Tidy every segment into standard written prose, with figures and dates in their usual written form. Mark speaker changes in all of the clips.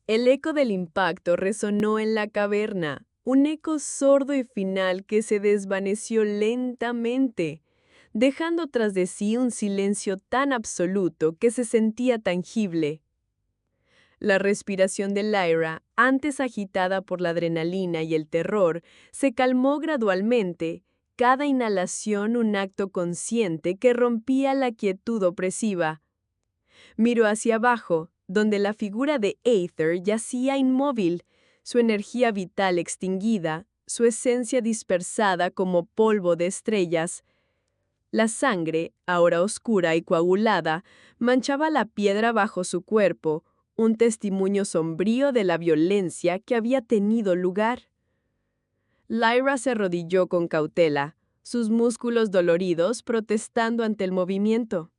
Speaker 1: El eco del impacto resonó en la caverna, un eco sordo y final que se desvaneció lentamente, dejando tras de sí un silencio tan absoluto que se sentía tangible. La respiración de Lyra, antes agitada por la adrenalina y el terror, se calmó gradualmente, cada inhalación un acto consciente que rompía la quietud opresiva. Miró hacia abajo, donde la figura de Aether yacía inmóvil, su energía vital extinguida, su esencia dispersada como polvo de estrellas. La sangre, ahora oscura y coagulada, manchaba la piedra bajo su cuerpo, un testimonio sombrío de la violencia que había tenido lugar. Lyra se arrodilló con cautela, sus músculos doloridos protestando ante el movimiento.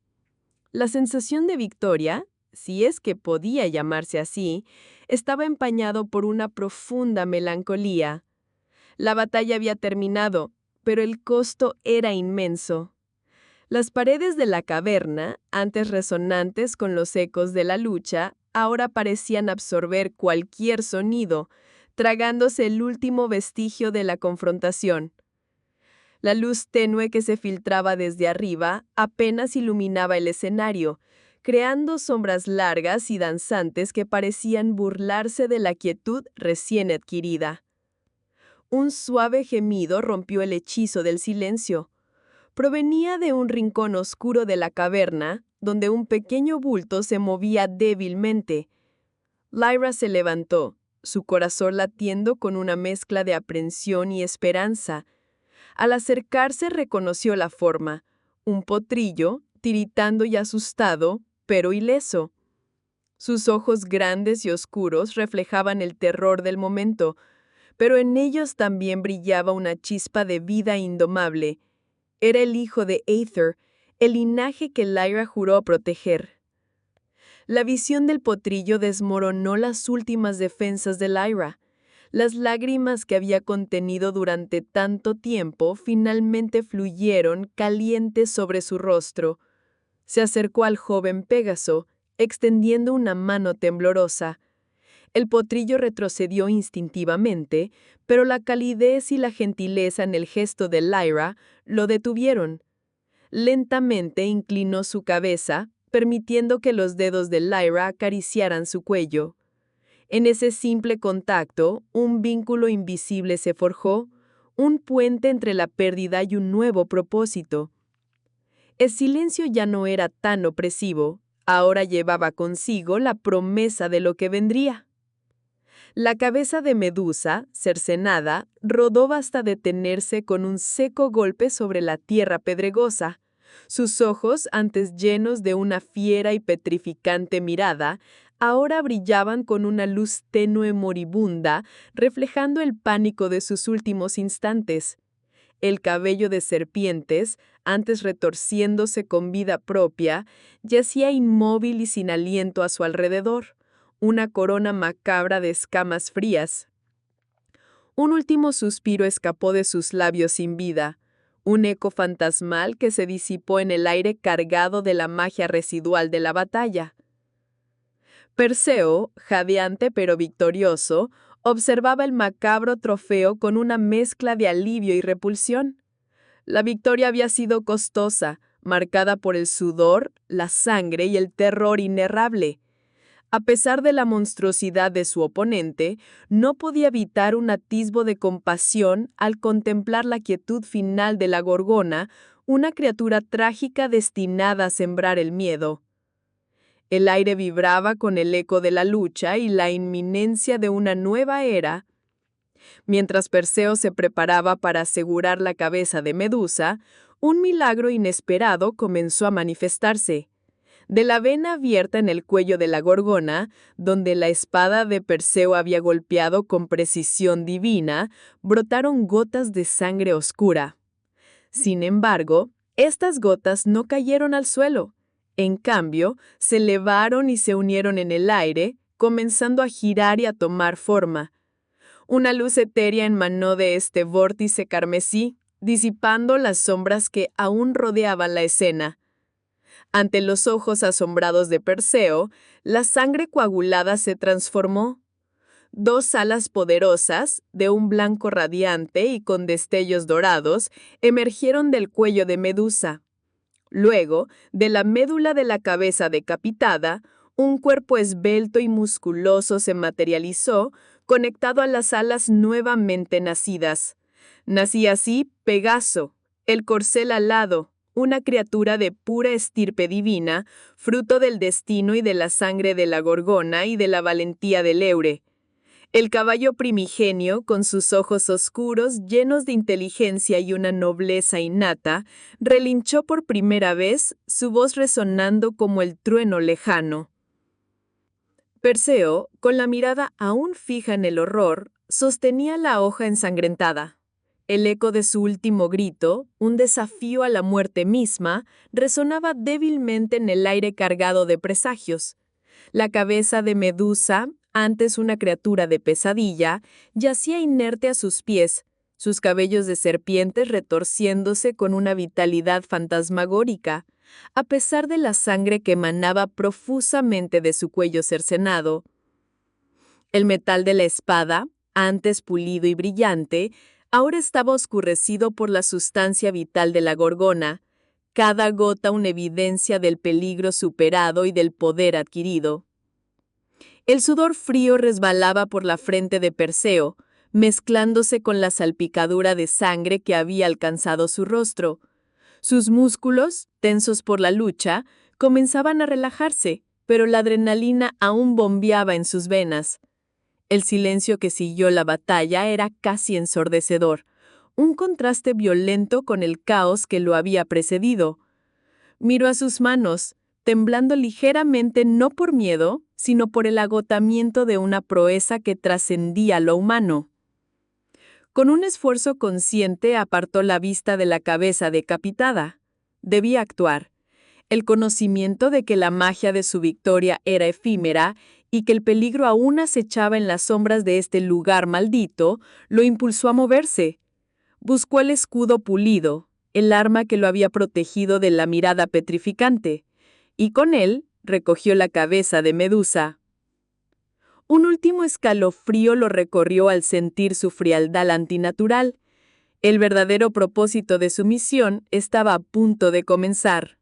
Speaker 1: La sensación de victoria, si es que podía llamarse así, estaba empañado por una profunda melancolía. La batalla había terminado, pero el costo era inmenso. Las paredes de la caverna, antes resonantes con los ecos de la lucha, ahora parecían absorber cualquier sonido, tragándose el último vestigio de la confrontación. La luz tenue que se filtraba desde arriba apenas iluminaba el escenario, creando sombras largas y danzantes que parecían burlarse de la quietud recién adquirida. Un suave gemido rompió el hechizo del silencio. Provenía de un rincón oscuro de la caverna, donde un pequeño bulto se movía débilmente. Lyra se levantó, su corazón latiendo con una mezcla de aprensión y esperanza. Al acercarse reconoció la forma, un potrillo, tiritando y asustado, pero ileso. Sus ojos grandes y oscuros reflejaban el terror del momento, pero en ellos también brillaba una chispa de vida indomable. Era el hijo de Aether, el linaje que Lyra juró proteger. La visión del potrillo desmoronó las últimas defensas de Lyra. Las lágrimas que había contenido durante tanto tiempo finalmente fluyeron calientes sobre su rostro. Se acercó al joven Pégaso, extendiendo una mano temblorosa. El potrillo retrocedió instintivamente, pero la calidez y la gentileza en el gesto de Lyra lo detuvieron. Lentamente inclinó su cabeza, permitiendo que los dedos de Lyra acariciaran su cuello. En ese simple contacto, un vínculo invisible se forjó, un puente entre la pérdida y un nuevo propósito. El silencio ya no era tan opresivo, ahora llevaba consigo la promesa de lo que vendría. La cabeza de Medusa, cercenada, rodó hasta detenerse con un seco golpe sobre la tierra pedregosa. Sus ojos, antes llenos de una fiera y petrificante mirada, ahora brillaban con una luz tenue moribunda, reflejando el pánico de sus últimos instantes. El cabello de serpientes, antes retorciéndose con vida propia, yacía inmóvil y sin aliento a su alrededor, una corona macabra de escamas frías. Un último suspiro escapó de sus labios sin vida, un eco fantasmal que se disipó en el aire cargado de la magia residual de la batalla. Perseo, jadeante pero victorioso, observaba el macabro trofeo con una mezcla de alivio y repulsión. La victoria había sido costosa, marcada por el sudor, la sangre y el terror inerrable. A pesar de la monstruosidad de su oponente, no podía evitar un atisbo de compasión al contemplar la quietud final de la Gorgona, una criatura trágica destinada a sembrar el miedo. El aire vibraba con el eco de la lucha y la inminencia de una nueva era. Mientras Perseo se preparaba para asegurar la cabeza de Medusa, un milagro inesperado comenzó a manifestarse. De la vena abierta en el cuello de la Gorgona, donde la espada de Perseo había golpeado con precisión divina, brotaron gotas de sangre oscura. Sin embargo, estas gotas no cayeron al suelo. En cambio, se elevaron y se unieron en el aire, comenzando a girar y a tomar forma. Una luz etérea emanó de este vórtice carmesí, disipando las sombras que aún rodeaban la escena. Ante los ojos asombrados de Perseo, la sangre coagulada se transformó. Dos alas poderosas, de un blanco radiante y con destellos dorados, emergieron del cuello de Medusa. Luego, de la médula de la cabeza decapitada, un cuerpo esbelto y musculoso se materializó, conectado a las alas nuevamente nacidas. Nacía así Pegaso, el corcel alado, una criatura de pura estirpe divina, fruto del destino y de la sangre de la Gorgona y de la valentía del Eure. El caballo primigenio, con sus ojos oscuros, llenos de inteligencia y una nobleza innata, relinchó por primera vez, su voz resonando como el trueno lejano. Perseo, con la mirada aún fija en el horror, sostenía la hoja ensangrentada. El eco de su último grito, un desafío a la muerte misma, resonaba débilmente en el aire cargado de presagios. La cabeza de Medusa, antes una criatura de pesadilla, yacía inerte a sus pies, sus cabellos de serpientes retorciéndose con una vitalidad fantasmagórica, a pesar de la sangre que emanaba profusamente de su cuello cercenado. El metal de la espada, antes pulido y brillante, ahora estaba oscurecido por la sustancia vital de la Gorgona, cada gota una evidencia del peligro superado y del poder adquirido. El sudor frío resbalaba por la frente de Perseo, mezclándose con la salpicadura de sangre que había alcanzado su rostro. Sus músculos, tensos por la lucha, comenzaban a relajarse, pero la adrenalina aún bombeaba en sus venas. El silencio que siguió la batalla era casi ensordecedor, un contraste violento con el caos que lo había precedido. Miró a sus manos, temblando ligeramente no por miedo, sino por el agotamiento de una proeza que trascendía lo humano. Con un esfuerzo consciente apartó la vista de la cabeza decapitada. Debía actuar. El conocimiento de que la magia de su victoria era efímera y que el peligro aún acechaba en las sombras de este lugar maldito, lo impulsó a moverse. Buscó el escudo pulido, el arma que lo había protegido de la mirada petrificante, y con él recogió la cabeza de Medusa. Un último escalofrío lo recorrió al sentir su frialdad antinatural. El verdadero propósito de su misión estaba a punto de comenzar.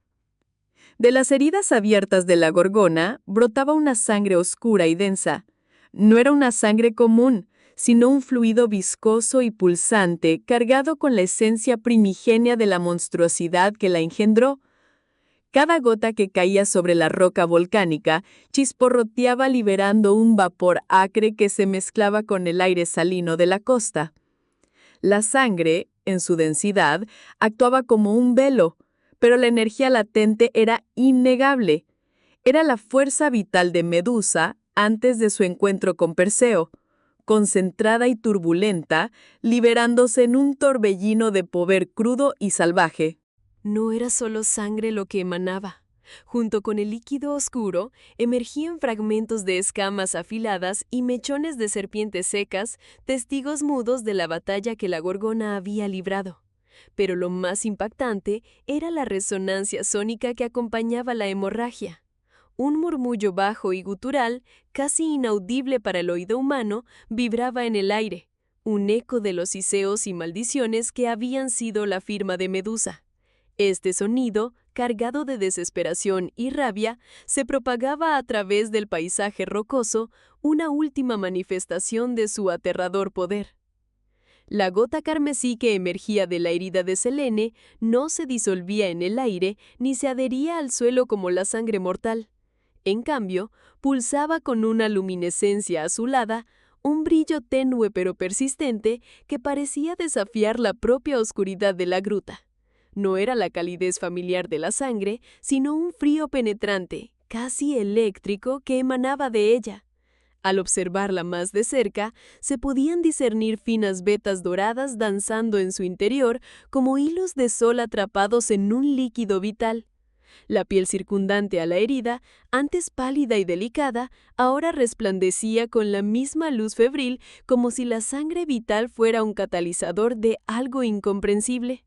Speaker 1: De las heridas abiertas de la Gorgona brotaba una sangre oscura y densa. No era una sangre común, sino un fluido viscoso y pulsante cargado con la esencia primigenia de la monstruosidad que la engendró. Cada gota que caía sobre la roca volcánica chisporroteaba liberando un vapor acre que se mezclaba con el aire salino de la costa. La sangre, en su densidad, actuaba como un velo, pero la energía latente era innegable. Era la fuerza vital de Medusa antes de su encuentro con Perseo, concentrada y turbulenta, liberándose en un torbellino de poder crudo y salvaje. No era solo sangre lo que emanaba. Junto con el líquido oscuro, emergían fragmentos de escamas afiladas y mechones de serpientes secas, testigos mudos de la batalla que la Gorgona había librado. Pero lo más impactante era la resonancia sónica que acompañaba la hemorragia. Un murmullo bajo y gutural, casi inaudible para el oído humano, vibraba en el aire, un eco de los siseos y maldiciones que habían sido la firma de Medusa. Este sonido, cargado de desesperación y rabia, se propagaba a través del paisaje rocoso, una última manifestación de su aterrador poder. La gota carmesí que emergía de la herida de Selene no se disolvía en el aire ni se adhería al suelo como la sangre mortal. En cambio, pulsaba con una luminescencia azulada, un brillo tenue pero persistente que parecía desafiar la propia oscuridad de la gruta. No era la calidez familiar de la sangre, sino un frío penetrante, casi eléctrico, que emanaba de ella. Al observarla más de cerca, se podían discernir finas vetas doradas danzando en su interior como hilos de sol atrapados en un líquido vital. La piel circundante a la herida, antes pálida y delicada, ahora resplandecía con la misma luz febril como si la sangre vital fuera un catalizador de algo incomprensible.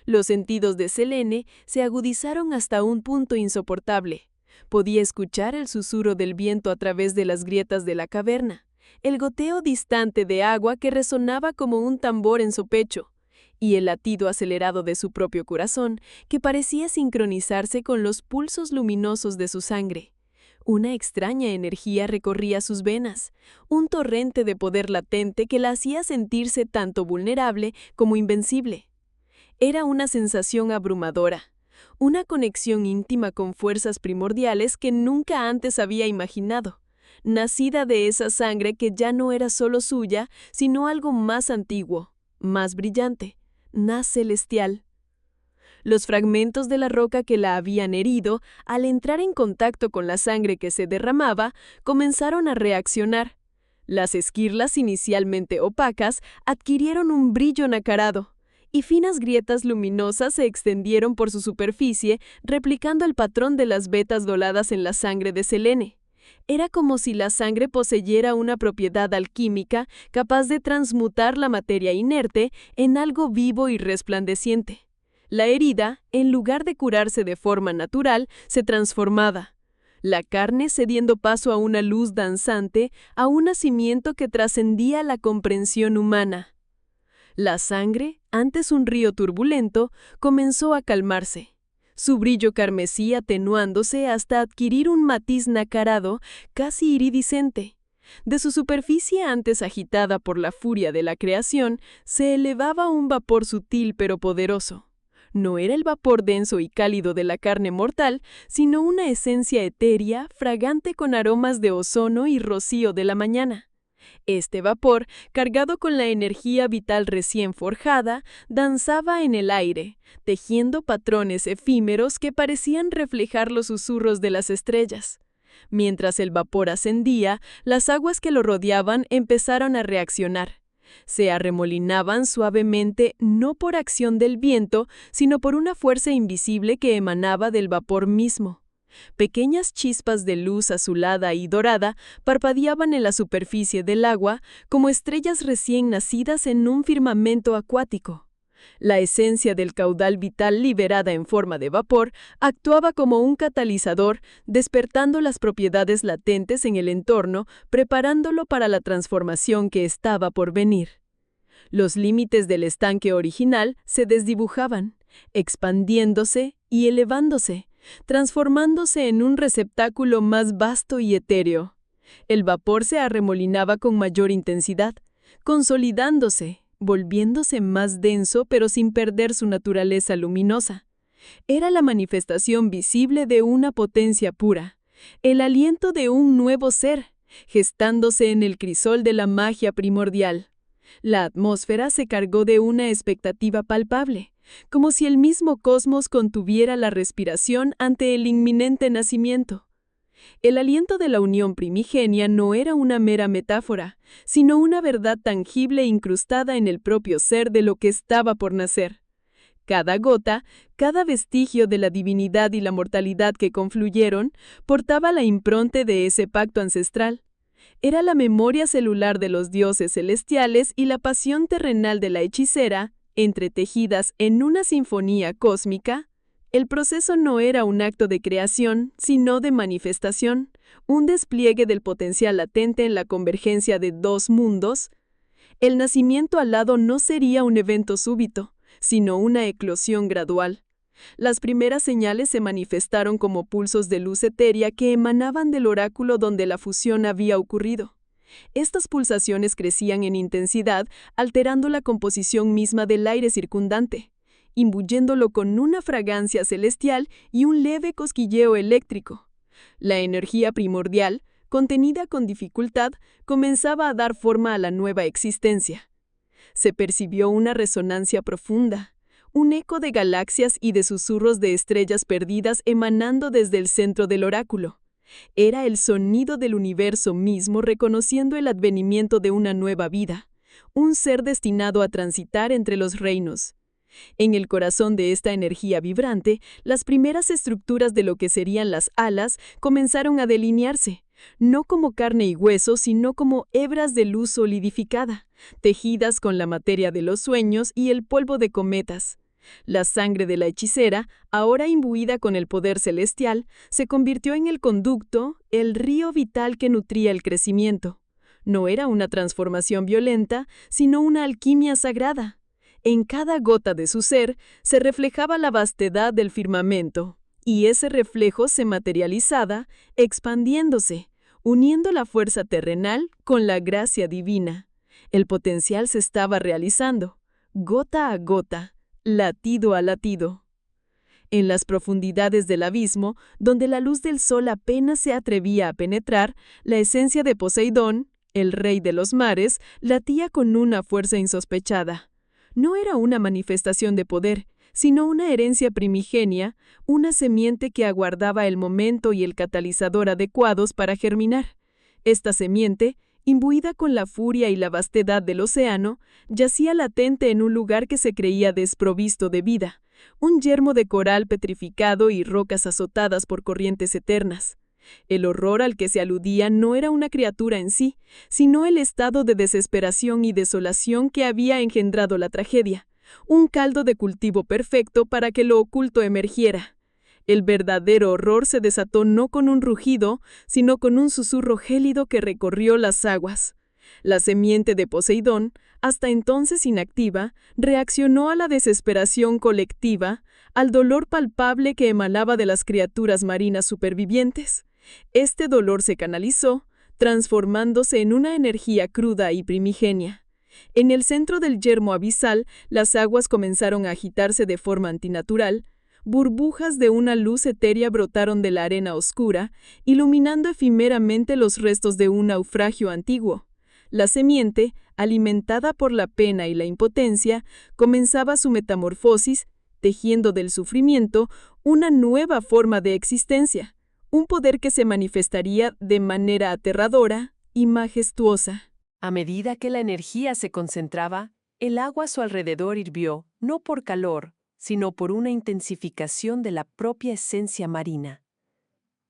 Speaker 1: Los sentidos de Selene se agudizaron hasta un punto insoportable. Podía escuchar el susurro del viento a través de las grietas de la caverna, el goteo distante de agua que resonaba como un tambor en su pecho, y el latido acelerado de su propio corazón, que parecía sincronizarse con los pulsos luminosos de su sangre. Una extraña energía recorría sus venas, un torrente de poder latente que la hacía sentirse tanto vulnerable como invencible. Era una sensación abrumadora, una conexión íntima con fuerzas primordiales que nunca antes había imaginado, nacida de esa sangre que ya no era solo suya, sino algo más antiguo, más brillante, más celestial. Los fragmentos de la roca que la habían herido, al entrar en contacto con la sangre que se derramaba, comenzaron a reaccionar. Las esquirlas inicialmente opacas adquirieron un brillo nacarado, y finas grietas luminosas se extendieron por su superficie, replicando el patrón de las vetas doladas en la sangre de Selene. Era como si la sangre poseyera una propiedad alquímica capaz de transmutar la materia inerte en algo vivo y resplandeciente. La herida, en lugar de curarse de forma natural, se transformaba. La carne cediendo paso a una luz danzante, a un nacimiento que trascendía la comprensión humana. La sangre, antes un río turbulento, comenzó a calmarse, su brillo carmesí atenuándose hasta adquirir un matiz nacarado, casi iridiscente. De su superficie antes agitada por la furia de la creación, se elevaba un vapor sutil pero poderoso. No era el vapor denso y cálido de la carne mortal, sino una esencia etérea, fragante con aromas de ozono y rocío de la mañana. Este vapor, cargado con la energía vital recién forjada, danzaba en el aire, tejiendo patrones efímeros que parecían reflejar los susurros de las estrellas. Mientras el vapor ascendía, las aguas que lo rodeaban empezaron a reaccionar. Se arremolinaban suavemente no por acción del viento, sino por una fuerza invisible que emanaba del vapor mismo. Pequeñas chispas de luz azulada y dorada parpadeaban en la superficie del agua como estrellas recién nacidas en un firmamento acuático. La esencia del caudal vital liberada en forma de vapor actuaba como un catalizador, despertando las propiedades latentes en el entorno, preparándolo para la transformación que estaba por venir. Los límites del estanque original se desdibujaban, expandiéndose y elevándose, transformándose en un receptáculo más vasto y etéreo. El vapor se arremolinaba con mayor intensidad, consolidándose, volviéndose más denso pero sin perder su naturaleza luminosa. Era la manifestación visible de una potencia pura, el aliento de un nuevo ser, gestándose en el crisol de la magia primordial. La atmósfera se cargó de una expectativa palpable, como si el mismo cosmos contuviera la respiración ante el inminente nacimiento. El aliento de la unión primigenia no era una mera metáfora, sino una verdad tangible incrustada en el propio ser de lo que estaba por nacer. Cada gota, cada vestigio de la divinidad y la mortalidad que confluyeron, portaba la impronta de ese pacto ancestral. Era la memoria celular de los dioses celestiales y la pasión terrenal de la hechicera, entretejidas en una sinfonía cósmica. El proceso no era un acto de creación, sino de manifestación, un despliegue del potencial latente en la convergencia de dos mundos. El nacimiento alado no sería un evento súbito, sino una eclosión gradual. Las primeras señales se manifestaron como pulsos de luz etérea que emanaban del oráculo donde la fusión había ocurrido. Estas pulsaciones crecían en intensidad, alterando la composición misma del aire circundante, imbuyéndolo con una fragancia celestial y un leve cosquilleo eléctrico. La energía primordial, contenida con dificultad, comenzaba a dar forma a la nueva existencia. Se percibió una resonancia profunda, un eco de galaxias y de susurros de estrellas perdidas emanando desde el centro del oráculo. Era el sonido del universo mismo reconociendo el advenimiento de una nueva vida, un ser destinado a transitar entre los reinos. En el corazón de esta energía vibrante, las primeras estructuras de lo que serían las alas comenzaron a delinearse, no como carne y hueso, sino como hebras de luz solidificada, tejidas con la materia de los sueños y el polvo de cometas.
Speaker 2: La sangre de la hechicera, ahora imbuida con el poder celestial, se convirtió en el conducto, el río vital que nutría el crecimiento. No era una transformación violenta, sino una alquimia sagrada. En cada gota de su ser se reflejaba la vastedad del firmamento, y ese reflejo se materializaba, expandiéndose, uniendo la fuerza terrenal con la gracia divina. El potencial se estaba realizando, gota a gota, latido a latido. En las profundidades del abismo, donde la luz del sol apenas se atrevía a penetrar, la esencia de Poseidón, el rey de los mares, latía con una fuerza insospechada. No era una manifestación de poder, sino una herencia primigenia, una semiente que aguardaba el momento y el catalizador adecuados para germinar. Esta semiente, imbuida con la furia y la vastedad del océano, yacía latente en un lugar que se creía desprovisto de vida, un yermo de coral petrificado y rocas azotadas por corrientes eternas. El horror al que se aludía no era una criatura en sí, sino el estado de desesperación y desolación que había engendrado la tragedia, un caldo de cultivo perfecto para que lo oculto emergiera. El verdadero horror se desató no con un rugido, sino con un susurro gélido que recorrió las aguas. La semiente de Poseidón, hasta entonces inactiva, reaccionó a la desesperación colectiva, al dolor palpable que emanaba de las criaturas marinas supervivientes. Este dolor se canalizó, transformándose en una energía cruda y primigenia. En el centro del yermo abisal, las aguas comenzaron a agitarse de forma antinatural. Burbujas de una luz etérea brotaron de la arena oscura, iluminando efímeramente los restos de un naufragio antiguo. La semiente, alimentada por la pena y la impotencia, comenzaba su metamorfosis, tejiendo del sufrimiento una nueva forma de existencia, un poder que se manifestaría de manera aterradora y majestuosa.
Speaker 1: A medida que la energía se concentraba, el agua a su alrededor hirvió, no por calor, sino por una intensificación de la propia esencia marina.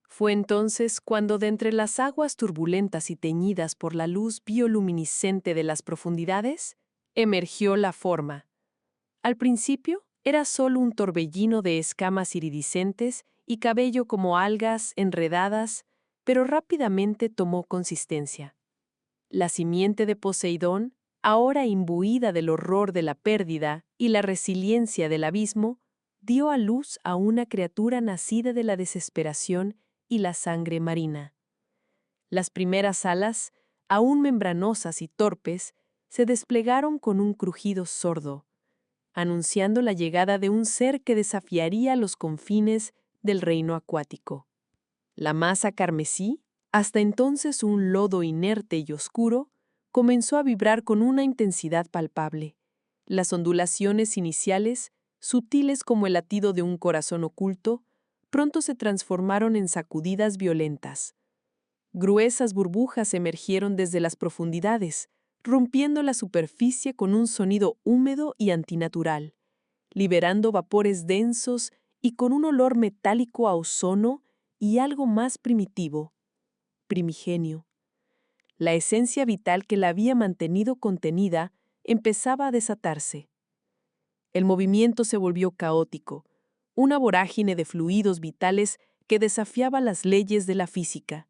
Speaker 1: Fue entonces cuando de entre las aguas turbulentas y teñidas por la luz bioluminiscente de las profundidades, emergió la forma. Al principio era solo un torbellino de escamas iridiscentes y cabello como algas enredadas, pero rápidamente tomó consistencia. La simiente de Poseidón, ahora imbuida del horror de la pérdida y la resiliencia del abismo, dio a luz a una criatura nacida de la desesperación y la sangre marina. Las primeras alas, aún membranosas y torpes, se desplegaron con un crujido sordo, anunciando la llegada de un ser que desafiaría los confines del reino acuático. La masa carmesí, hasta entonces un lodo inerte y oscuro, comenzó a vibrar con una intensidad palpable. Las ondulaciones iniciales, sutiles como el latido de un corazón oculto, pronto se transformaron en sacudidas violentas. Gruesas burbujas emergieron desde las profundidades, rompiendo la superficie con un sonido húmedo y antinatural, liberando vapores densos y con un olor metálico a ozono y algo más primitivo, primigenio. La esencia vital que la había mantenido contenida empezaba a desatarse. El movimiento se volvió caótico, una vorágine de fluidos vitales que desafiaba las leyes de la física.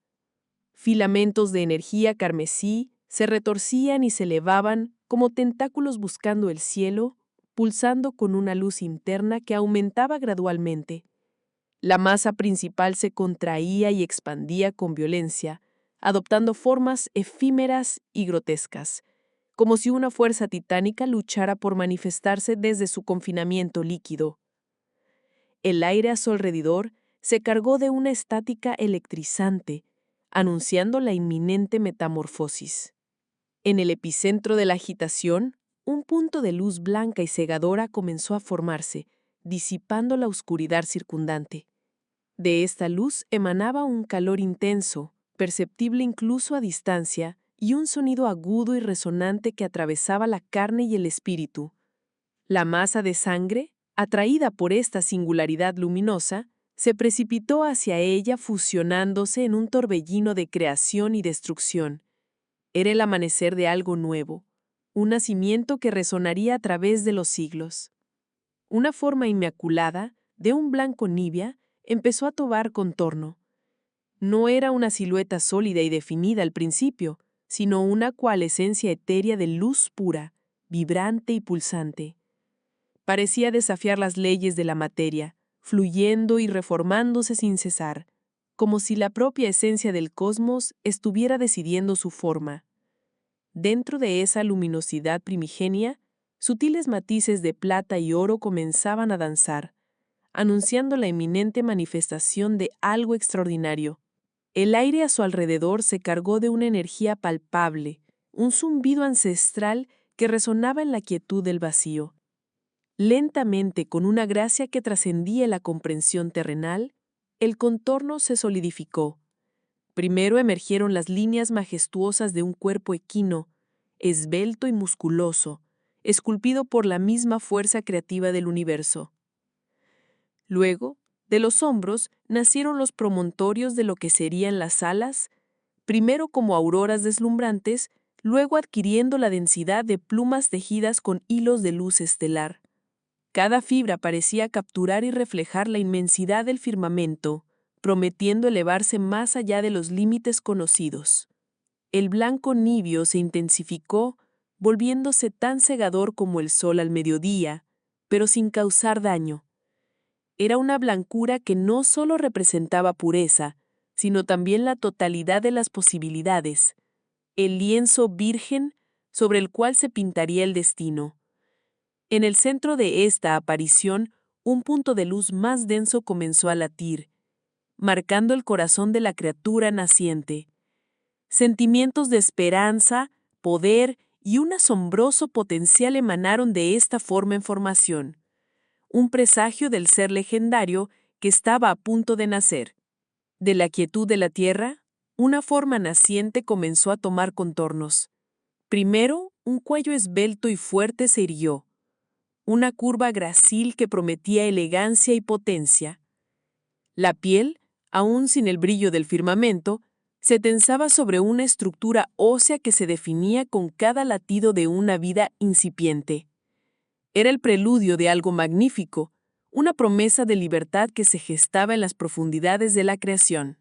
Speaker 1: Filamentos de energía carmesí se retorcían y se elevaban como tentáculos buscando el cielo, pulsando con una luz interna que aumentaba gradualmente. La masa principal se contraía y expandía con violencia, adoptando formas efímeras y grotescas, como si una fuerza titánica luchara por manifestarse desde su confinamiento líquido. El aire a su alrededor se cargó de una estática electrizante, anunciando la inminente metamorfosis. En el epicentro de la agitación, un punto de luz blanca y cegadora comenzó a formarse, disipando la oscuridad circundante. De esta luz emanaba un calor intenso, perceptible incluso a distancia, y un sonido agudo y resonante que atravesaba la carne y el espíritu. La masa de sangre, atraída por esta singularidad luminosa, se precipitó hacia ella fusionándose en un torbellino de creación y destrucción. Era el amanecer de algo nuevo, un nacimiento que resonaría a través de los siglos. Una forma inmaculada, de un blanco nibia, empezó a tomar contorno. No era una silueta sólida y definida al principio, sino una coalescencia etérea de luz pura, vibrante y pulsante. Parecía desafiar las leyes de la materia, fluyendo y reformándose sin cesar, como si la propia esencia del cosmos estuviera decidiendo su forma. Dentro de esa luminosidad primigenia, sutiles matices de plata y oro comenzaban a danzar, anunciando la inminente manifestación de algo extraordinario. El aire a su alrededor se cargó de una energía palpable, un zumbido ancestral que resonaba en la quietud del vacío. Lentamente, con una gracia que trascendía la comprensión terrenal, el contorno se solidificó. Primero emergieron las líneas majestuosas de un cuerpo equino, esbelto y musculoso, esculpido por la misma fuerza creativa del universo. Luego, de los hombros nacieron los promontorios de lo que serían las alas, primero como auroras deslumbrantes, luego adquiriendo la densidad de plumas tejidas con hilos de luz estelar. Cada fibra parecía capturar y reflejar la inmensidad del firmamento, prometiendo elevarse más allá de los límites conocidos. El blanco nibio se intensificó, volviéndose tan cegador como el sol al mediodía, pero sin causar daño. Era una blancura que no solo representaba pureza, sino también la totalidad de las posibilidades, el lienzo virgen sobre el cual se pintaría el destino. En el centro de esta aparición, un punto de luz más denso comenzó a latir, marcando el corazón de la criatura naciente. Sentimientos de esperanza, poder y un asombroso potencial emanaron de esta forma en formación, un presagio del ser legendario que estaba a punto de nacer. De la quietud de la tierra, una forma naciente comenzó a tomar contornos. Primero, un cuello esbelto y fuerte se irguió, una curva grácil que prometía elegancia y potencia. La piel, aún sin el brillo del firmamento, se tensaba sobre una estructura ósea que se definía con cada latido de una vida incipiente. Era el preludio de algo magnífico, una promesa de libertad que se gestaba en las profundidades de la creación.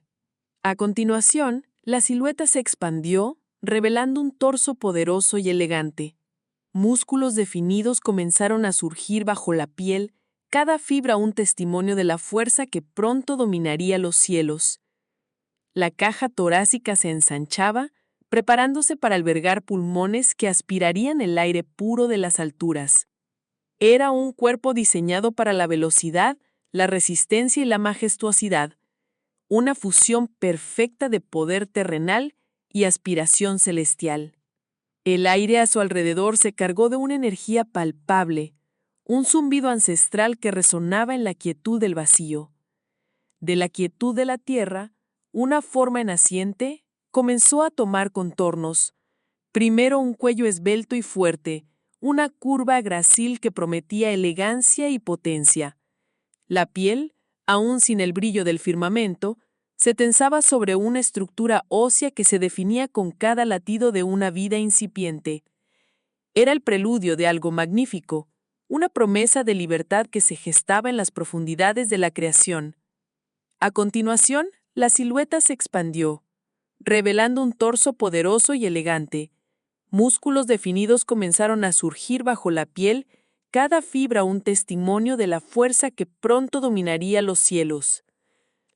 Speaker 1: A continuación, la silueta se expandió, revelando un torso poderoso y elegante. Músculos definidos comenzaron a surgir bajo la piel, cada fibra un testimonio de la fuerza que pronto dominaría los cielos. La caja torácica se ensanchaba, preparándose para albergar pulmones que aspirarían el aire puro de las alturas. Era un cuerpo diseñado para la velocidad, la resistencia y la majestuosidad, una fusión perfecta de poder terrenal y aspiración celestial. El aire a su alrededor se cargó de una energía palpable, un zumbido ancestral que resonaba en la quietud del vacío. De la quietud de la tierra, una forma naciente comenzó a tomar contornos. Primero un cuello esbelto y fuerte, una curva grácil que prometía elegancia y potencia. La piel, aún sin el brillo del firmamento, se tensaba sobre una estructura ósea que se definía con cada latido de una vida incipiente. Era el preludio de algo magnífico, una promesa de libertad que se gestaba en las profundidades de la creación. A continuación, la silueta se expandió, revelando un torso poderoso y elegante. Músculos definidos comenzaron a surgir bajo la piel, cada fibra un testimonio de la fuerza que pronto dominaría los cielos.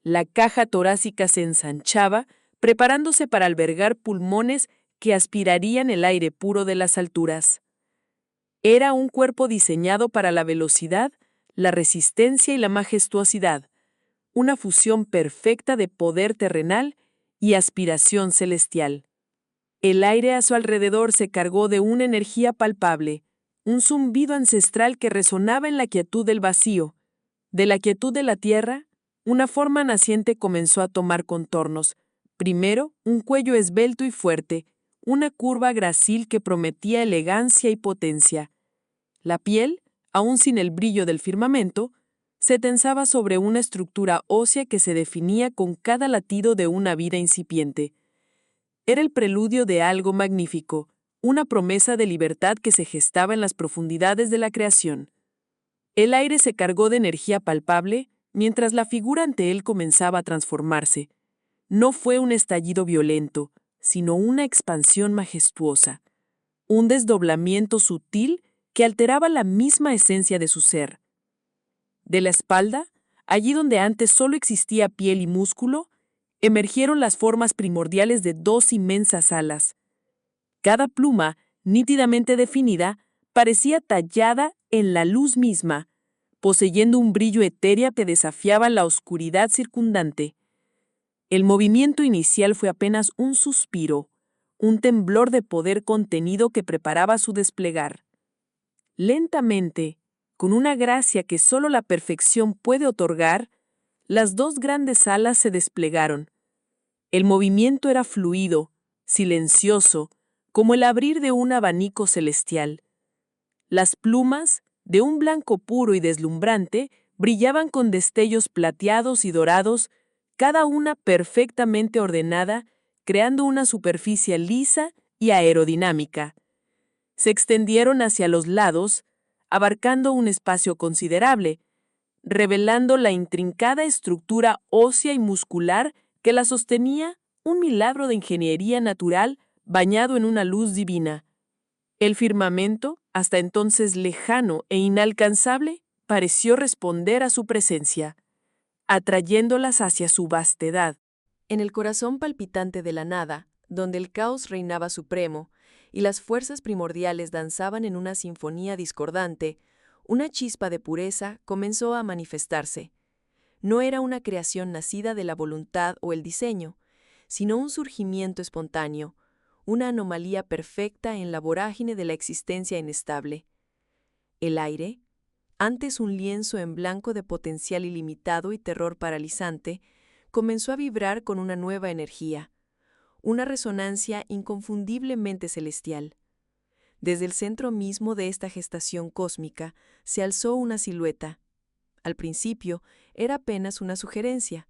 Speaker 1: La caja torácica se ensanchaba, preparándose para albergar pulmones que aspirarían el aire puro de las alturas. Era un cuerpo diseñado para la velocidad, la resistencia y la majestuosidad, una fusión perfecta de poder terrenal y aspiración celestial. El aire a su alrededor se cargó de una energía palpable, un zumbido ancestral que resonaba en la quietud del vacío. De la quietud de la tierra, una forma naciente comenzó a tomar contornos. Primero, un cuello esbelto y fuerte, una curva grácil que prometía elegancia y potencia. La piel, aún sin el brillo del firmamento, se tensaba sobre una estructura ósea que se definía con cada latido de una vida incipiente. Era el preludio de algo magnífico, una promesa de libertad que se gestaba en las profundidades de la creación.
Speaker 3: El aire se cargó de energía palpable mientras la figura ante él comenzaba a transformarse. No fue un estallido violento, sino una expansión majestuosa, un desdoblamiento sutil que alteraba la misma esencia de su ser. De la espalda, allí donde antes solo existía piel y músculo, emergieron las formas primordiales de dos inmensas alas. Cada pluma, nítidamente definida, parecía tallada en la luz misma, poseyendo un brillo etéreo que desafiaba la oscuridad circundante. El movimiento inicial fue apenas un suspiro, un temblor de poder contenido que preparaba su desplegar. Lentamente, con una gracia que solo la perfección puede otorgar, las dos grandes alas se desplegaron. El movimiento era fluido, silencioso, como el abrir de un abanico celestial. Las plumas, de un blanco puro y deslumbrante, brillaban con destellos plateados y dorados, cada una perfectamente ordenada, creando una superficie lisa y aerodinámica. Se extendieron hacia los lados, abarcando un espacio considerable, revelando la intrincada estructura ósea y muscular que la sostenía, un milagro de ingeniería natural bañado en una luz divina. El firmamento, hasta entonces lejano e inalcanzable, pareció responder a su presencia, atrayéndolas hacia su vastedad.
Speaker 1: En el corazón palpitante de la nada, donde el caos reinaba supremo y las fuerzas primordiales danzaban en una sinfonía discordante, una chispa de pureza comenzó a manifestarse. No era una creación nacida de la voluntad o el diseño, sino un surgimiento espontáneo, una anomalía perfecta en la vorágine de la existencia inestable. El aire, antes un lienzo en blanco de potencial ilimitado y terror paralizante, comenzó a vibrar con una nueva energía, una resonancia inconfundiblemente celestial. Desde el centro mismo de esta gestación cósmica se alzó una silueta. Al principio era apenas una sugerencia,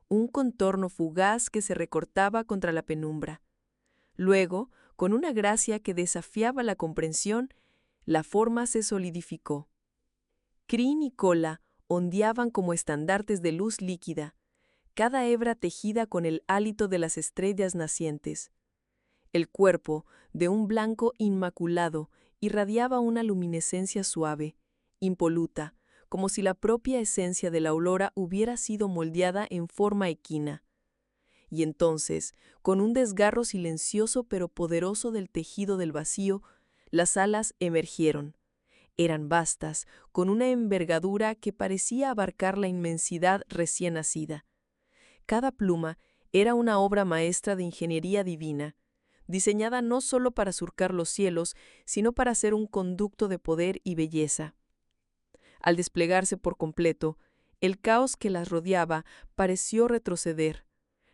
Speaker 1: un contorno fugaz que se recortaba contra la penumbra. Luego, con una gracia que desafiaba la comprensión, la forma se solidificó. Crin y cola ondeaban como estandartes de luz líquida, cada hebra tejida con el hálito de las estrellas nacientes. El cuerpo, de un blanco inmaculado, irradiaba una luminescencia suave, impoluta, como si la propia esencia de la aurora hubiera sido moldeada en forma equina. Y entonces, con un desgarro silencioso pero poderoso del tejido del vacío, las alas emergieron. Eran vastas, con una envergadura que parecía abarcar la inmensidad recién nacida. Cada pluma era una obra maestra de ingeniería divina, diseñada no solo para surcar los cielos, sino para ser un conducto de poder y belleza. Al desplegarse por completo, el caos que las rodeaba pareció retroceder,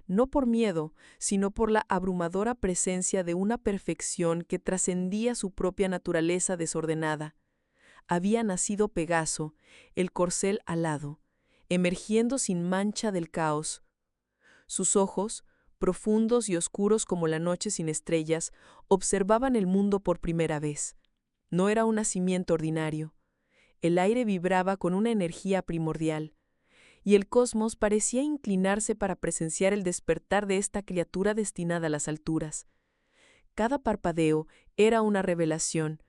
Speaker 1: no por miedo, sino por la abrumadora presencia de una perfección que trascendía su propia naturaleza desordenada. Había nacido Pegaso, el corcel alado, emergiendo sin mancha del caos. Sus ojos, profundos y oscuros como la noche sin estrellas, observaban el mundo por primera vez. No era un nacimiento ordinario. El aire vibraba con una energía primordial, y el cosmos parecía inclinarse para presenciar el despertar de esta criatura destinada a las alturas. Cada parpadeo era una revelación,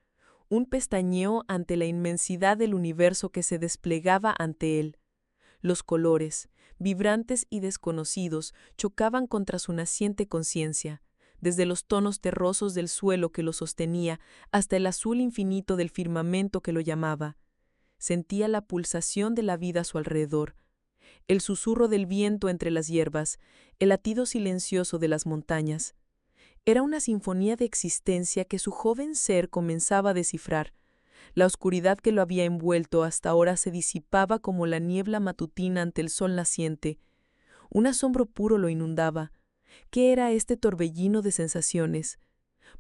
Speaker 1: un pestañeo ante la inmensidad del universo que se desplegaba ante él. Los colores, vibrantes y desconocidos, chocaban contra su naciente conciencia, desde los tonos terrosos del suelo que lo sostenía hasta el azul infinito del firmamento que lo llamaba. Sentía la pulsación de la vida a su alrededor, el susurro del viento entre las hierbas, el latido silencioso de las montañas. Era una sinfonía de existencia que su joven ser comenzaba a descifrar. La oscuridad que lo había envuelto hasta ahora se disipaba como la niebla matutina ante el sol naciente. Un asombro puro lo inundaba. ¿Qué era este torbellino de sensaciones?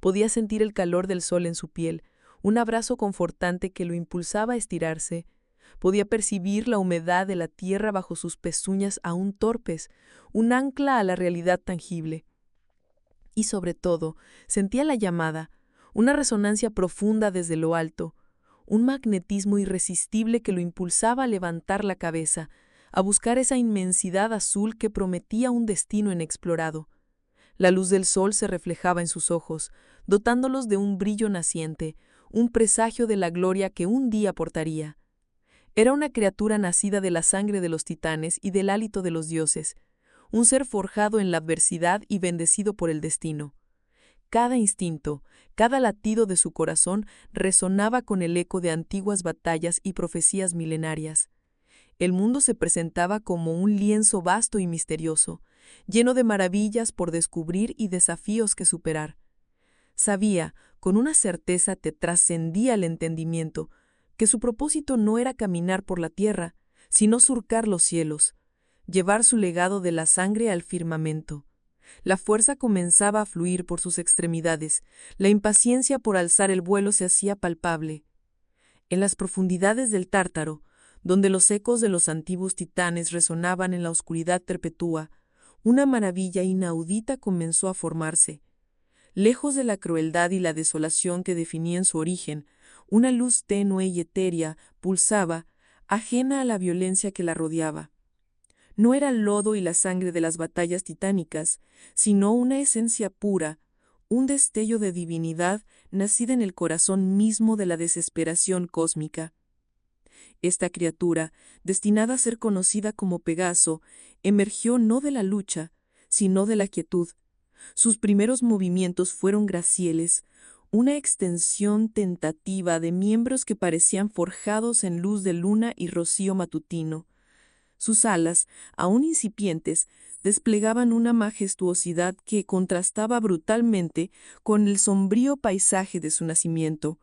Speaker 1: Podía sentir el calor del sol en su piel, un abrazo confortante que lo impulsaba a estirarse. Podía percibir la humedad de la tierra bajo sus pezuñas aún torpes, un ancla a la realidad tangible. Y sobre todo, sentía la llamada, una resonancia profunda desde lo alto,
Speaker 3: un magnetismo irresistible que lo impulsaba a levantar la cabeza, a buscar esa inmensidad azul que prometía un destino inexplorado. La luz del sol se reflejaba en sus ojos, dotándolos de un brillo naciente, un presagio de la gloria que un día portaría. Era una criatura nacida de la sangre de los titanes y del hálito de los dioses, un ser forjado en la adversidad y bendecido por el destino. Cada instinto, cada latido de su corazón resonaba con el eco de antiguas batallas y profecías milenarias. El mundo se presentaba como un lienzo vasto y misterioso, lleno de maravillas por descubrir y desafíos que superar. Sabía, con una certeza que trascendía el entendimiento, que su propósito no era caminar por la tierra, sino surcar los cielos, llevar su legado de la sangre al firmamento. La fuerza comenzaba a fluir por sus extremidades, la impaciencia por alzar el vuelo se hacía palpable. En las profundidades del Tártaro, donde los ecos de los antiguos titanes resonaban en la oscuridad perpetua, una maravilla inaudita comenzó a formarse. Lejos de la crueldad y la desolación que definían su origen, una luz tenue y etérea pulsaba, ajena a la violencia que la rodeaba. No era el lodo y la sangre de las batallas titánicas, sino una esencia pura, un destello de divinidad nacida en el corazón mismo de la desesperación cósmica. Esta criatura, destinada a ser conocida como Pegaso, emergió no de la lucha, sino de la quietud. Sus primeros movimientos fueron gracieles, una extensión tentativa de miembros que parecían forjados en luz de luna y rocío matutino. Sus alas, aún incipientes, desplegaban una majestuosidad que contrastaba brutalmente con el sombrío paisaje de su nacimiento.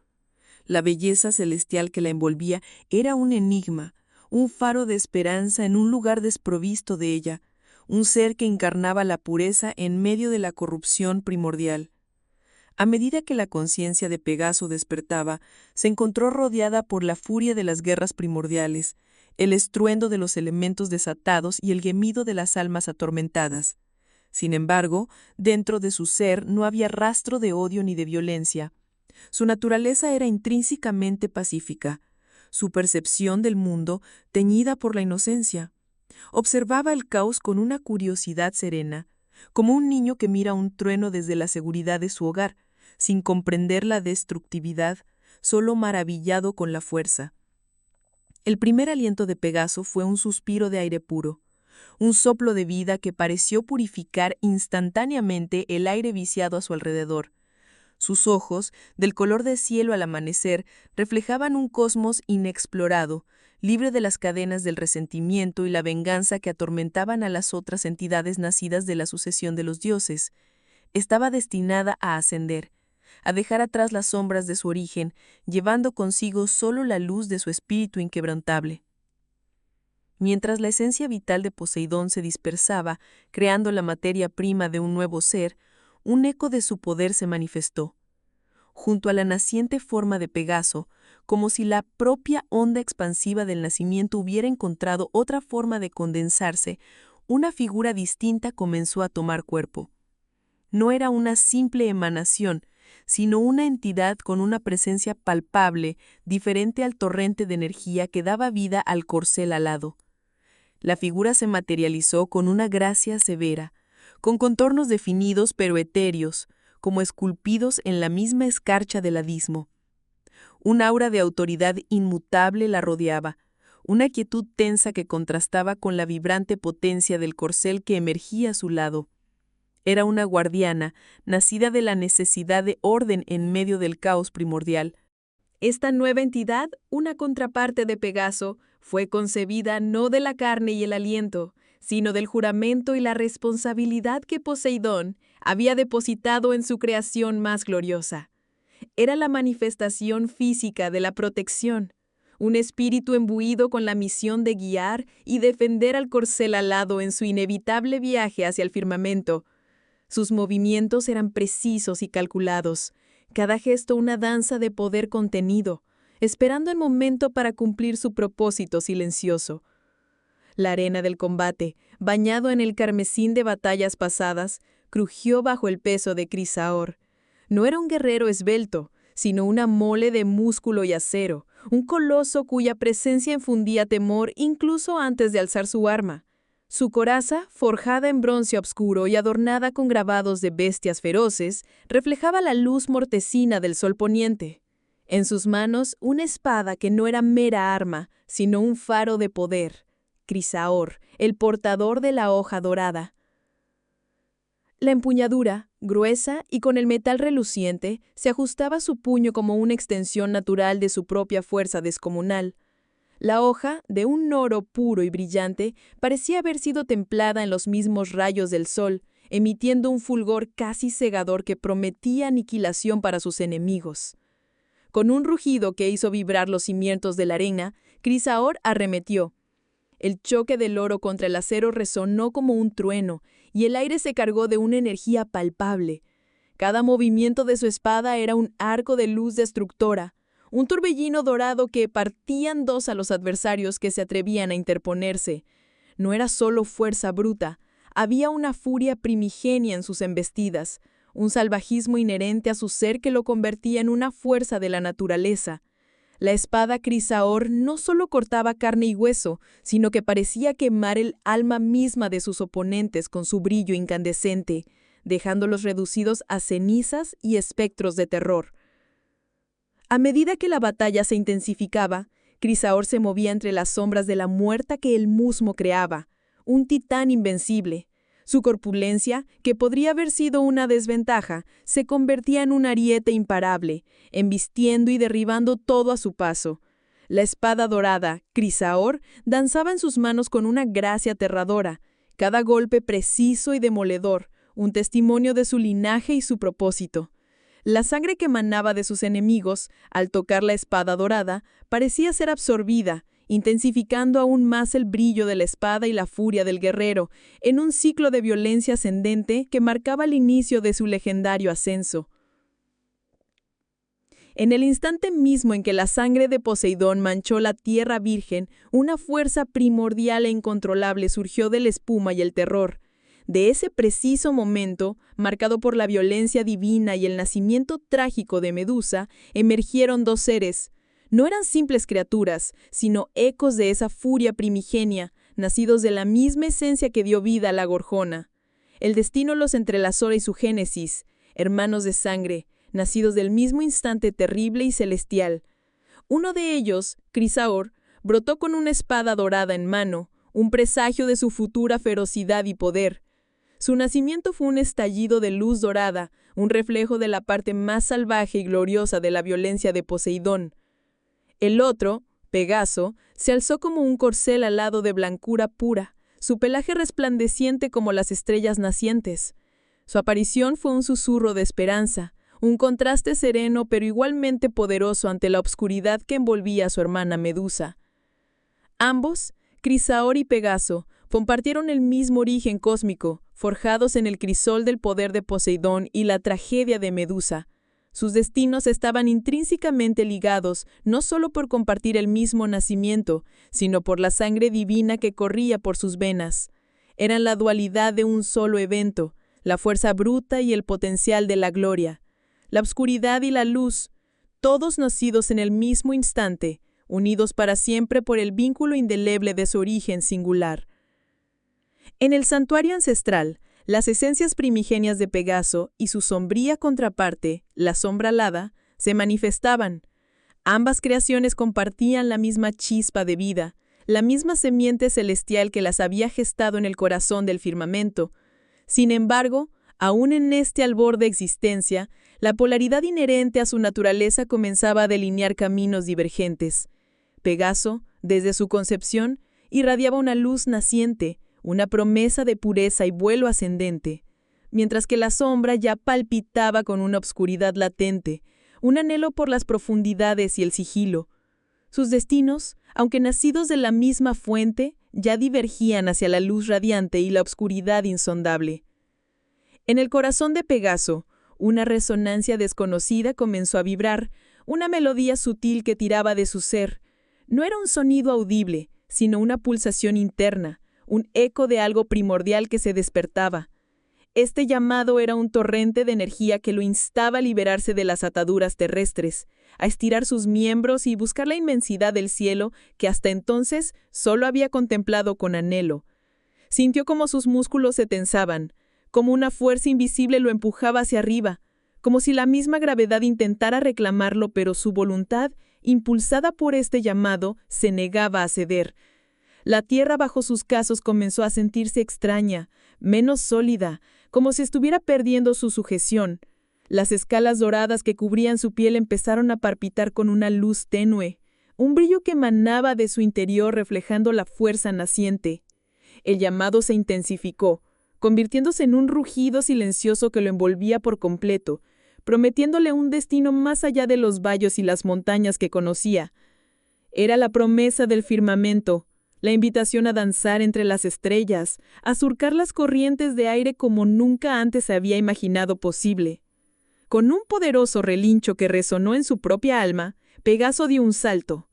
Speaker 3: La belleza celestial que la envolvía era un enigma, un faro de esperanza en un lugar desprovisto de ella, un ser que encarnaba la pureza en medio de la corrupción primordial. A medida que la conciencia de Pegaso despertaba, se encontró rodeada por la furia de las guerras primordiales, el estruendo de los elementos desatados y el gemido de las almas atormentadas. Sin embargo, dentro de su ser no había rastro de odio ni de violencia. Su naturaleza era intrínsecamente pacífica, su percepción del mundo teñida por la inocencia. Observaba el caos con una curiosidad serena, como un niño que mira un trueno desde la seguridad de su hogar, sin comprender la destructividad, solo maravillado con la fuerza. El primer aliento de Pegaso fue un suspiro de aire puro, un soplo de vida que pareció purificar instantáneamente el aire viciado a su alrededor. Sus ojos, del color de cielo al amanecer, reflejaban un cosmos inexplorado, libre de las cadenas del resentimiento y la venganza que atormentaban a las otras entidades nacidas de la sucesión de los dioses. Estaba destinada a ascender, a dejar atrás las sombras de su origen, llevando consigo solo la luz de su espíritu inquebrantable. Mientras la esencia vital de Poseidón se dispersaba, creando la materia prima de un nuevo ser, un eco de su poder se manifestó. Junto a la naciente forma de Pegaso, como si la propia onda expansiva del nacimiento hubiera encontrado otra forma de condensarse, una figura distinta comenzó a tomar cuerpo. No era una simple emanación, sino una entidad con una presencia palpable, diferente al torrente de energía que daba vida al corcel alado. La figura se materializó con una gracia severa, con contornos definidos pero etéreos, como esculpidos en la misma escarcha del abismo. Un aura de autoridad inmutable la rodeaba, una quietud tensa que contrastaba con la vibrante potencia del corcel que emergía a su lado. Era una guardiana, nacida de la necesidad de orden en medio del caos primordial.
Speaker 1: Esta nueva entidad, una contraparte de Pegaso, fue concebida no de la carne y el aliento, sino del juramento y la responsabilidad que Poseidón había depositado en su creación más gloriosa. Era la manifestación física de la protección, un espíritu imbuido con la misión de guiar y defender al corcel alado en su inevitable viaje hacia el firmamento. Sus movimientos eran precisos y calculados, cada gesto una danza de poder contenido, esperando el momento para cumplir su propósito silencioso. La arena del combate, bañado en el carmesín de batallas pasadas, crujió bajo el peso de Crisaor. No era un guerrero esbelto, sino una mole de músculo y acero, un coloso cuya presencia infundía temor incluso antes de alzar su arma. Su coraza, forjada en bronce oscuro y adornada con grabados de bestias feroces, reflejaba la luz mortecina del sol poniente. En sus manos, una espada que no era mera arma, sino un faro de poder. Crisaor, el portador de la hoja dorada. La empuñadura, gruesa y con el metal reluciente, se ajustaba a su puño como una extensión natural de su propia fuerza descomunal. La hoja, de un oro puro y brillante, parecía haber sido templada en los mismos rayos del sol, emitiendo un fulgor casi cegador que prometía aniquilación para sus enemigos. Con un rugido que hizo vibrar los cimientos de la arena, Crisaor arremetió. El choque del oro contra el acero resonó como un trueno, y el aire se cargó de una energía palpable. Cada movimiento de su espada era un arco de luz destructora, un torbellino dorado que partía en dos a los adversarios que se atrevían a interponerse. No era solo fuerza bruta, había una furia primigenia en sus embestidas, un salvajismo inherente a su ser que lo convertía en una fuerza de la naturaleza. La espada Crisaor no solo cortaba carne y hueso, sino que parecía quemar el alma misma de sus oponentes con su brillo incandescente, dejándolos reducidos a cenizas y espectros de terror. A medida que la batalla se intensificaba, Crisaor se movía entre las sombras de la muerta que el musmo creaba, un titán invencible. Su corpulencia, que podría haber sido una desventaja, se convertía en un ariete imparable, embistiendo y derribando todo a su paso. La espada dorada, Crisaor, danzaba en sus manos con una gracia aterradora, cada golpe preciso y demoledor, un testimonio de su linaje y su propósito. La sangre que emanaba de sus enemigos, al tocar la espada dorada, parecía ser absorbida, intensificando aún más el brillo de la espada y la furia del guerrero, en un ciclo de violencia ascendente que marcaba el inicio de su legendario ascenso. En el instante mismo en que la sangre de Poseidón manchó la tierra virgen, una fuerza primordial e incontrolable surgió de la espuma y el terror. De ese preciso momento, marcado por la violencia divina y el nacimiento trágico de Medusa, emergieron dos seres. No eran simples criaturas, sino ecos de esa furia primigenia, nacidos de la misma esencia que dio vida a la Gorgona. El destino los entrelazó y su génesis, hermanos de sangre, nacidos del mismo instante terrible y celestial. Uno de ellos, Crisaor, brotó con una espada dorada en mano, un presagio de su futura ferocidad y poder. Su nacimiento fue un estallido de luz dorada, un reflejo de la parte más salvaje y gloriosa de la violencia de Poseidón. El otro, Pegaso, se alzó como un corcel alado de blancura pura, su pelaje resplandeciente como las estrellas nacientes. Su aparición fue un susurro de esperanza, un contraste sereno pero igualmente poderoso ante la obscuridad que envolvía a su hermana Medusa. Ambos, Crisaor y Pegaso, compartieron el mismo origen cósmico, forjados en el crisol del poder de Poseidón y la tragedia de Medusa. Sus destinos estaban intrínsecamente ligados, no solo por compartir el mismo nacimiento, sino por la sangre divina que corría por sus venas. Eran la dualidad de un solo evento, la fuerza bruta y el potencial de la gloria, la oscuridad y la luz, todos nacidos en el mismo instante, unidos para siempre por el vínculo indeleble de su origen singular. En el santuario ancestral, las esencias primigenias de Pegaso y su sombría contraparte, la sombra alada, se manifestaban. Ambas creaciones compartían la misma chispa de vida, la misma semiente celestial que las había gestado en el corazón del firmamento. Sin embargo, aún en este albor de existencia, la polaridad inherente a su naturaleza comenzaba a delinear caminos divergentes. Pegaso, desde su concepción, irradiaba una luz naciente, una promesa de pureza y vuelo ascendente, mientras que la sombra ya palpitaba con una obscuridad latente, un anhelo por las profundidades y el sigilo. Sus destinos, aunque nacidos de la misma fuente, ya divergían hacia la luz radiante y la obscuridad insondable. En el corazón de Pegaso, una resonancia desconocida comenzó a vibrar, una melodía sutil que tiraba de su ser. No era un sonido audible, sino una pulsación interna, un eco de algo primordial que se despertaba.
Speaker 2: Este llamado era un torrente de energía que lo instaba a liberarse de las ataduras terrestres, a estirar sus miembros y buscar la inmensidad del cielo que hasta entonces solo había contemplado con anhelo. Sintió como sus músculos se tensaban, como una fuerza invisible lo empujaba hacia arriba, como si la misma gravedad intentara reclamarlo, pero su voluntad, impulsada por este llamado, se negaba a ceder. La tierra bajo sus cascos comenzó a sentirse extraña, menos sólida, como si estuviera perdiendo su sujeción. Las escalas doradas que cubrían su piel empezaron a palpitar con una luz tenue, un brillo que emanaba de su interior reflejando la fuerza naciente. El llamado se intensificó, convirtiéndose en un rugido silencioso que lo envolvía por completo, prometiéndole un destino más allá de los valles y las montañas que conocía. Era la promesa del firmamento, la invitación a danzar entre las estrellas, a surcar las corrientes de aire como nunca antes se había imaginado posible. Con un poderoso relincho que resonó en su propia alma, Pegaso dio un salto.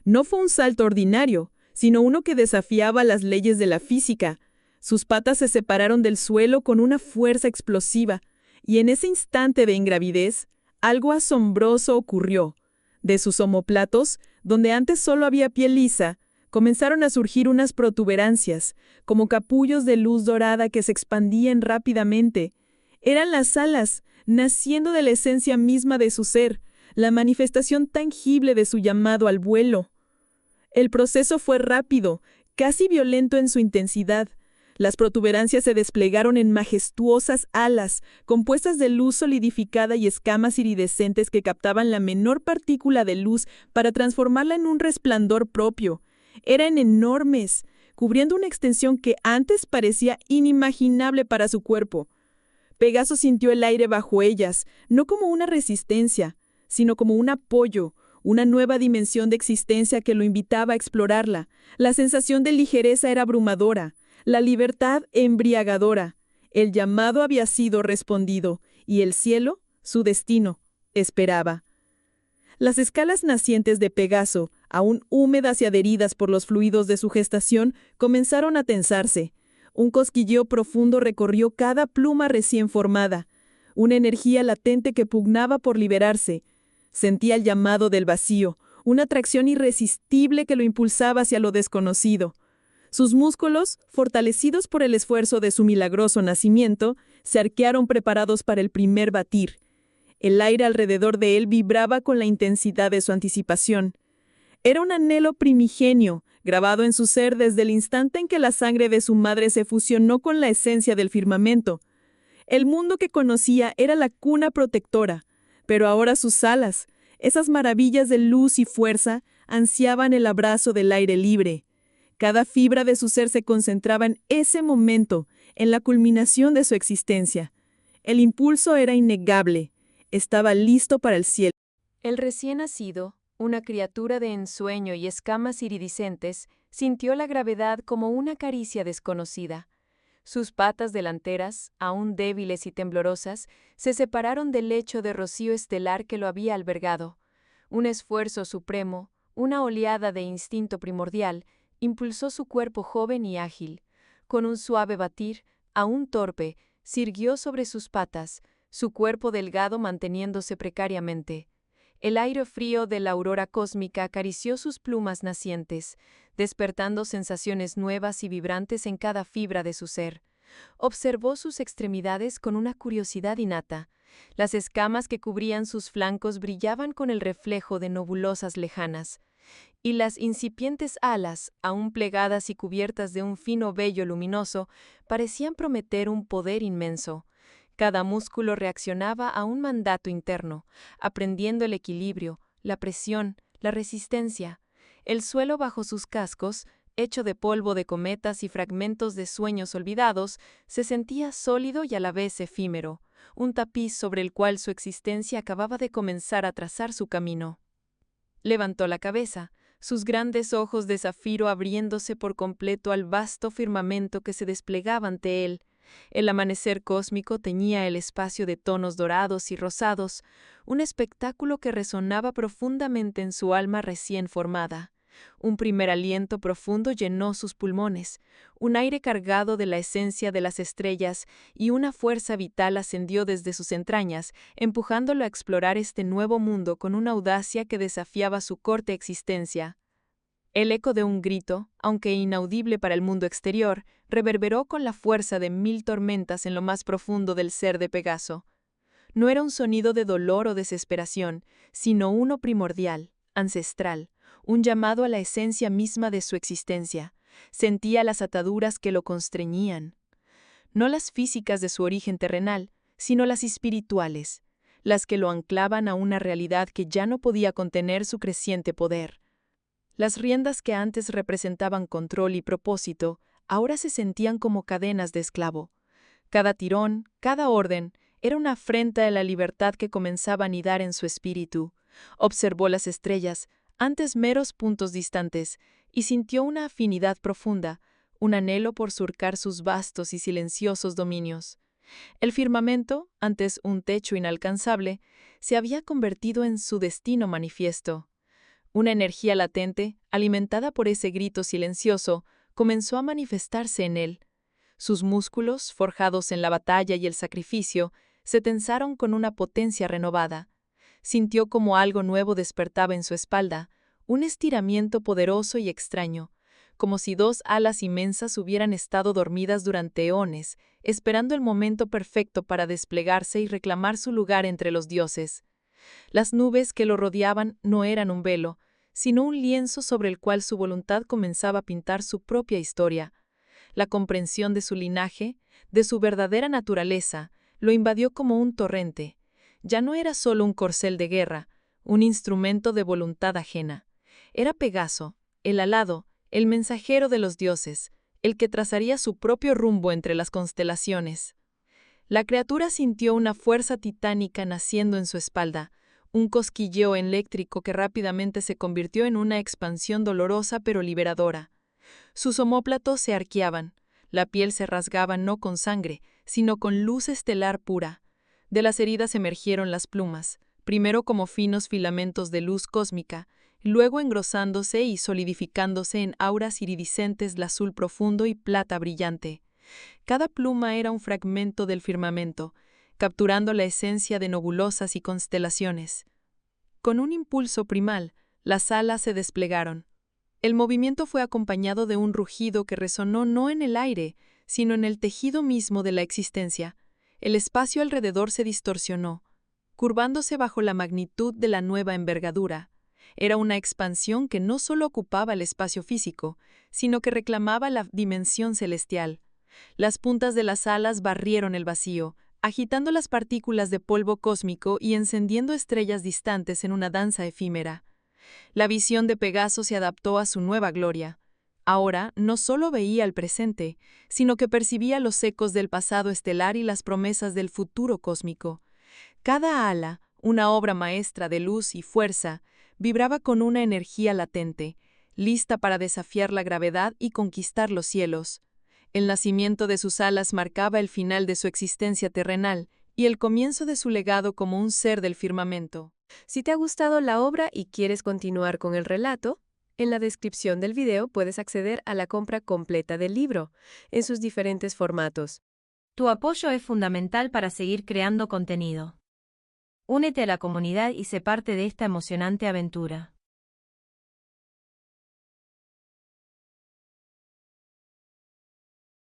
Speaker 2: No fue un salto ordinario, sino uno que desafiaba las leyes de la física. Sus patas se separaron del suelo con una fuerza explosiva, y en ese instante de ingravidez, algo asombroso ocurrió. De sus omóplatos, donde antes solo había piel lisa, comenzaron a surgir unas protuberancias, como capullos de luz dorada que se expandían rápidamente. Eran las alas, naciendo de la esencia misma de su ser, la manifestación tangible de su llamado al vuelo. El proceso fue rápido, casi violento en su intensidad. Las protuberancias se desplegaron en majestuosas alas, compuestas de luz solidificada y escamas iridescentes que captaban la menor partícula de luz para transformarla en un resplandor propio. Eran enormes, cubriendo una extensión que antes parecía inimaginable para su cuerpo. Pegaso sintió el aire bajo ellas, no como una resistencia, sino como un apoyo, una nueva dimensión de existencia que lo invitaba a explorarla. La sensación de ligereza era abrumadora, la libertad embriagadora. El llamado había sido respondido, y el cielo, su destino, esperaba. Las escalas nacientes de Pegaso, aún húmedas y adheridas por los fluidos de su gestación, comenzaron a tensarse. Un cosquilleo profundo recorrió cada pluma recién formada, una energía latente que pugnaba por liberarse. Sentía el llamado del vacío, una atracción irresistible que lo impulsaba hacia lo desconocido. Sus músculos, fortalecidos por el esfuerzo de su milagroso nacimiento, se arquearon preparados para el primer batir. El aire alrededor de él vibraba con la intensidad de su anticipación. Era un anhelo primigenio, grabado en su ser desde el instante en que la sangre de su madre se fusionó con la esencia del firmamento. El mundo que conocía era la cuna protectora, pero ahora sus alas, esas maravillas de luz y fuerza, ansiaban el abrazo del aire libre. Cada fibra de su ser se concentraba en ese momento, en la culminación de su existencia. El impulso era innegable. Estaba listo para el cielo.
Speaker 1: El recién nacido, una criatura de ensueño y escamas iridiscentes, sintió la gravedad como una caricia desconocida. Sus patas delanteras, aún débiles y temblorosas, se separaron del lecho de rocío estelar que lo había albergado. Un esfuerzo supremo, una oleada de instinto primordial, impulsó su cuerpo joven y ágil. Con un suave batir, aún torpe, sirguió sobre sus patas, su cuerpo delgado manteniéndose precariamente. El aire frío de la aurora cósmica acarició sus plumas nacientes, despertando sensaciones nuevas y vibrantes en cada fibra de su ser. Observó sus extremidades con una curiosidad innata. Las escamas que cubrían sus flancos brillaban con el reflejo de nebulosas lejanas, y las incipientes alas, aún plegadas y cubiertas de un fino vello luminoso, parecían prometer un poder inmenso. Cada músculo reaccionaba a un mandato interno, aprendiendo el equilibrio, la presión, la resistencia. El suelo bajo sus cascos, hecho de polvo de cometas y fragmentos de sueños olvidados, se sentía sólido y a la vez efímero, un tapiz sobre el cual su existencia acababa de comenzar a trazar su camino. Levantó la cabeza, sus grandes ojos de zafiro abriéndose por completo al vasto firmamento que se desplegaba ante él. El amanecer cósmico teñía el espacio de tonos dorados y rosados, un espectáculo que resonaba profundamente en su alma recién formada.
Speaker 2: Un primer aliento profundo llenó sus pulmones, un aire cargado de la esencia de las estrellas y una fuerza vital ascendió desde sus entrañas, empujándolo a explorar este nuevo mundo con una audacia que desafiaba su corta existencia. El eco de un grito, aunque inaudible para el mundo exterior, reverberó con la fuerza de 1000 tormentas en lo más profundo del ser de Pegaso. No era un sonido de dolor o desesperación, sino uno primordial, ancestral, un llamado a la esencia misma de su existencia. Sentía las ataduras que lo constreñían. No las físicas de su origen terrenal, sino las espirituales, las que lo anclaban a una realidad que ya no podía contener su creciente poder. Las riendas que antes representaban control y propósito, ahora se sentían como cadenas de esclavo. Cada tirón, cada orden, era una afrenta a la libertad que comenzaba a anidar en su espíritu. Observó las estrellas, antes meros puntos distantes, y sintió una afinidad profunda, un anhelo por surcar sus vastos y silenciosos dominios. El firmamento, antes un techo inalcanzable, se había convertido en su destino manifiesto. Una energía latente, alimentada por ese grito silencioso, comenzó a manifestarse en él. Sus músculos, forjados en la batalla y el sacrificio, se tensaron con una potencia renovada. Sintió como algo nuevo despertaba en su espalda, un estiramiento poderoso y extraño, como si dos alas inmensas hubieran estado dormidas durante eones, esperando el momento perfecto para desplegarse y reclamar su lugar entre los dioses. Las nubes que lo rodeaban no eran un velo, sino un lienzo sobre el cual su voluntad comenzaba a pintar su propia historia. La comprensión de su linaje, de su verdadera naturaleza, lo invadió como un torrente. Ya no era solo un corcel de guerra, un instrumento de voluntad ajena. Era Pegaso, el alado, el mensajero de los dioses, el que trazaría su propio rumbo entre las constelaciones. La criatura sintió una fuerza titánica naciendo en su espalda, un cosquilleo eléctrico que rápidamente se convirtió en una expansión dolorosa pero liberadora. Sus omóplatos se arqueaban, la piel se rasgaba no con sangre, sino con luz estelar pura. De las heridas emergieron las plumas, primero como finos filamentos de luz cósmica, luego engrosándose y solidificándose en auras iridiscentes de azul profundo y plata brillante. Cada pluma era un fragmento del firmamento, capturando la esencia de nebulosas y constelaciones. Con un impulso primal, las alas se desplegaron. El movimiento fue acompañado de un rugido que resonó no en el aire, sino en el tejido mismo de la existencia. El espacio alrededor se distorsionó, curvándose bajo la magnitud de la nueva envergadura. Era una expansión que no solo ocupaba el espacio físico, sino que reclamaba la dimensión celestial. Las puntas de las alas barrieron el vacío, agitando las partículas de polvo cósmico y encendiendo estrellas distantes en una danza efímera. La visión de Pegaso se adaptó a su nueva gloria. Ahora no solo veía el presente, sino que percibía los ecos del pasado estelar y las promesas del futuro cósmico. Cada ala, una obra maestra de luz y fuerza, vibraba con una energía latente, lista para desafiar la gravedad y conquistar los cielos. El nacimiento de sus alas marcaba el final de su existencia terrenal y el comienzo de su legado como un ser del firmamento.
Speaker 1: Si te ha gustado la obra y quieres continuar con el relato, en la descripción del video puedes acceder a la compra completa del libro, en sus diferentes formatos.
Speaker 4: Tu apoyo es fundamental para seguir creando contenido. Únete a la comunidad y sé parte de esta emocionante aventura.